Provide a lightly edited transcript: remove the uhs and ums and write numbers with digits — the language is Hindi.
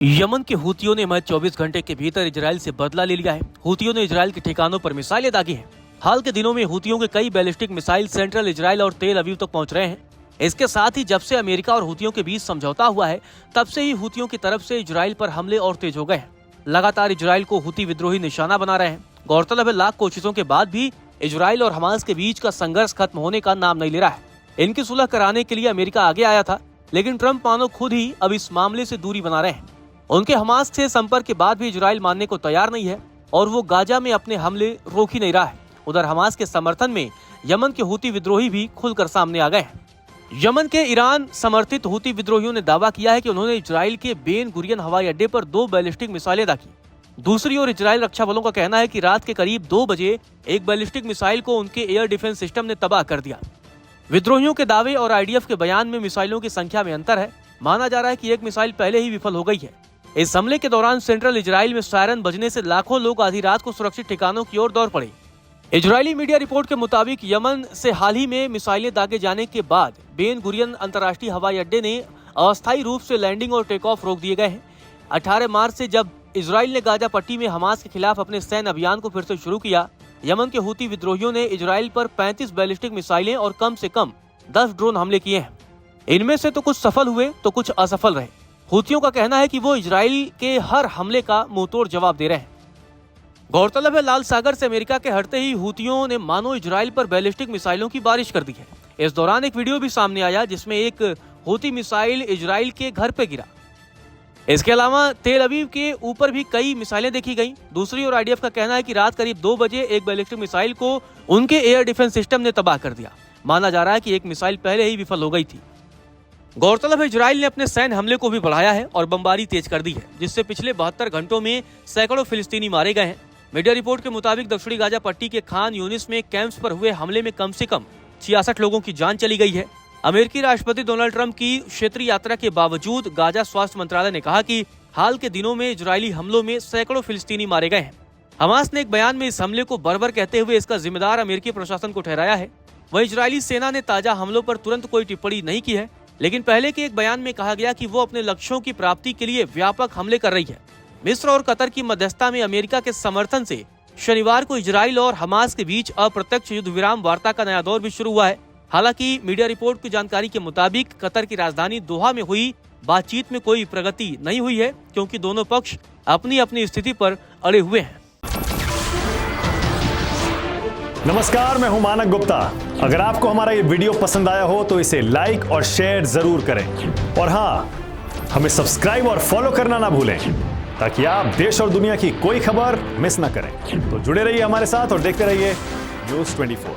यमन के हूतियों ने महज 24 घंटे के भीतर इजराइल से बदला ले लिया है। हूतियों ने इजराइल के ठिकानों पर मिसाइलें दागी हैं। हाल के दिनों में हूतियों के कई बैलिस्टिक मिसाइल सेंट्रल इजराइल और तेल अवीव तक पहुंच रहे हैं। इसके साथ ही जब से अमेरिका और हूतियों के बीच समझौता हुआ है, तब से ही हूतियों की तरफ से इजराइल पर हमले और तेज हो गए हैं। लगातार इजराइल को हूती विद्रोही निशाना बना रहे हैं। गौरतलब है, लाख कोशिशों के बाद भी इजराइल और हमास के बीच का संघर्ष खत्म होने का नाम नहीं ले रहा है। इनकी सुलह कराने के लिए अमेरिका आगे आया था, लेकिन ट्रंप मानो खुद ही अब इस मामले से दूरी बना रहे हैं। उनके हमास से संपर्क के बाद भी इजराइल मानने को तैयार नहीं है और वो गाजा में अपने हमले रोक ही नहीं रहा है। उधर हमास के समर्थन में यमन के हूती विद्रोही भी खुलकर सामने आ गए हैं। यमन के ईरान समर्थित हूती विद्रोहियों ने दावा किया है कि उन्होंने इजराइल के बेन गुरियन हवाई अड्डे पर 2 बैलिस्टिक मिसाइलें दागी। दूसरी ओर इजराइल रक्षा बलों का कहना है कि रात के करीब 2 बजे एक बैलिस्टिक मिसाइल को उनके एयर डिफेंस सिस्टम ने तबाह कर दिया। विद्रोहियों के दावे और आईडीएफ के बयान में मिसाइलों की संख्या में अंतर है। माना जा रहा है कि एक मिसाइल पहले ही विफल हो गई है। इस हमले के दौरान सेंट्रल इजराइल में सायरन बजने से लाखों लोग आधी रात को सुरक्षित ठिकानों की ओर दौड़ पड़े। इजरायली मीडिया रिपोर्ट के मुताबिक यमन से हाल ही में मिसाइलें दागे जाने के बाद बेन गुरियन अंतर्राष्ट्रीय हवाई अड्डे ने अस्थायी रूप से लैंडिंग और टेक ऑफ रोक दिए गए हैं। 18 मार्च से जब इजराइल ने गाजा पट्टी में हमास के खिलाफ अपने सैन्य अभियान को फिर से शुरू किया, यमन के हूती विद्रोहियों ने इजराइल पर 35 बैलिस्टिक मिसाइलें और कम से कम 10 ड्रोन हमले किए हैं। इनमें से तो कुछ सफल हुए तो कुछ असफल रहे। हूतियों का कहना है कि वो इजराइल के हर हमले का मुंहतोड़ जवाब दे रहे हैं। गौरतलब है, लाल सागर से अमेरिका के हटते ही हूतियों ने मानो इजराइल पर बैलिस्टिक मिसाइलों की बारिश कर दी है। इस दौरान एक वीडियो भी सामने आया जिसमें एक हूती मिसाइल इजराइल के घर पे गिरा। इसके अलावा तेल अवीव के ऊपर भी कई मिसाइलें देखी गईं। दूसरी ओर आईडीएफ का कहना है कि रात करीब 2 बजे एक बैलिस्टिक मिसाइल को उनके एयर डिफेंस सिस्टम ने तबाह कर दिया। माना जा रहा है कि एक मिसाइल पहले ही विफल हो गई थी। गौरतलब है, इजराइल ने अपने सैन्य हमले को भी बढ़ाया है और बमबारी तेज कर दी है, जिससे पिछले 72 घंटों में सैकड़ों फिलिस्तीनी मारे गए हैं। मीडिया रिपोर्ट के मुताबिक दक्षिणी गाजा पट्टी के खान यूनिस में कैंप्स पर हुए हमले में कम से कम 66 लोगों की जान चली गई है। अमेरिकी राष्ट्रपति डोनाल्ड ट्रंप की क्षेत्रीय यात्रा के बावजूद गाजा स्वास्थ्य मंत्रालय ने कहा कि हाल के दिनों में इजरायली हमलों में सैकड़ों फिलिस्तीनी मारे गए हैं। हमास ने एक बयान में इस हमले को बर्बर कहते हुए इसका जिम्मेदार अमेरिकी प्रशासन को ठहराया है। वहीं इजरायली सेना ने ताजा हमलों पर तुरंत कोई टिप्पणी नहीं की है, लेकिन पहले के एक बयान में कहा गया कि वो अपने लक्ष्यों की प्राप्ति के लिए व्यापक हमले कर रही है। मिस्र और कतर की मध्यस्थता में अमेरिका के समर्थन से शनिवार को इजराइल और हमास के बीच अप्रत्यक्ष युद्ध विराम वार्ता का नया दौर भी शुरू हुआ है। हालांकि मीडिया रिपोर्ट की जानकारी के मुताबिक कतर की राजधानी दोहा में हुई बातचीत में कोई प्रगति नहीं हुई है, क्योंकि दोनों पक्ष अपनी अपनी स्थिति पर अड़े हुए हैं। नमस्कार, मैं हूं मानक गुप्ता। अगर आपको हमारा ये वीडियो पसंद आया हो तो इसे लाइक और शेयर जरूर करें, और हाँ, हमें सब्सक्राइब और फॉलो करना ना भूलें, ताकि आप देश और दुनिया की कोई खबर मिस ना करें। तो जुड़े रहिए हमारे साथ और देखते रहिए न्यूज़ 24।